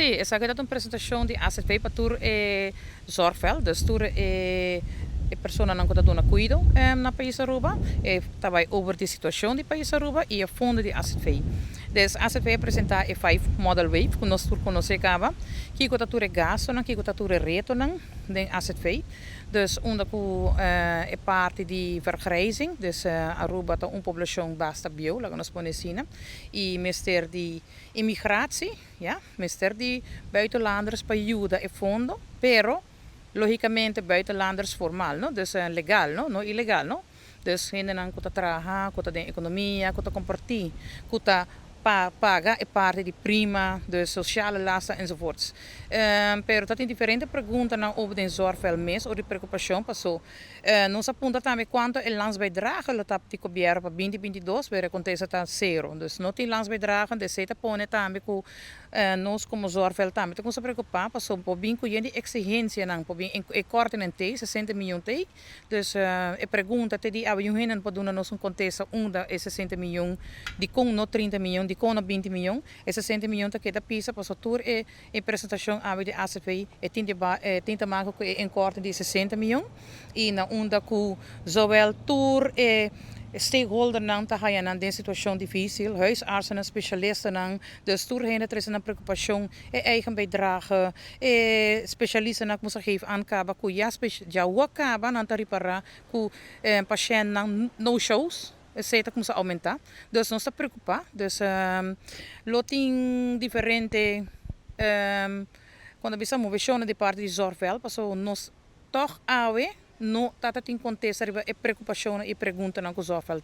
Sì, essa aqui é uma apresentação de ACP para tur zorgveld, dus tur e persona não conta dona cuido na país Aruba e também over de situação de país Aruba e a fundo de ACP. Dus ACP apresenta e 5 model wave que nós tur conhece acaba, que conta tur gasto não, que conta tur reto não, de ACP. Dus onda ku é parte de vergrijzing, dus Aruba tem uma população basta bio, lá nós conhecemos, e mister de imigratie, ja, mister de buitenlanders para ajuda e fundo, pero logicamente buitenlanders formal, no? Dus legal, no? No ilegal, no? Dus hindi nang kuta traha, kuta den economia, kuta compartir, kuta paga é parte de prima, de sociale lasten enzovoorts. Pero dat in diferente pergunta na over den zorgveld mes ou de preocupação passou. Nós apunta também quanto é landsbijdrage lo tap de cobiera para 2022 ver acontece tá zero. Dus não tem landsbijdrage de seta pone também com nós como zorgveld também tem que se preocupar passou por bem com de exigência não por bem e corte nem te 60 milhões te. Dus e pergunta te di ave hinnen para dona nós contesta onda e 60 milhões de com no 30 milhões de com no 20 milhões e 60 milhões que da pisa passou tour e apresentação ave de ACP e tinta maken com e corte de 60 milhões e na onda com zowel tour e stakeholder não tá aí na situação difícil, huisartsen, specialisten não, dus toerheen er is een preocupatie, eigen bijdrage, specialisten não moeten geven aan kaba, ku ja wakaba nan taripara, ku patiënt não no shows. Aceita como se aumentar, dus não se preocupar, dus loting diferente, quando bisamo visione de parte de zorgveld, passou nós toch awe no tata tin contesta riba e preocupação e pergunta na ku zorgveld.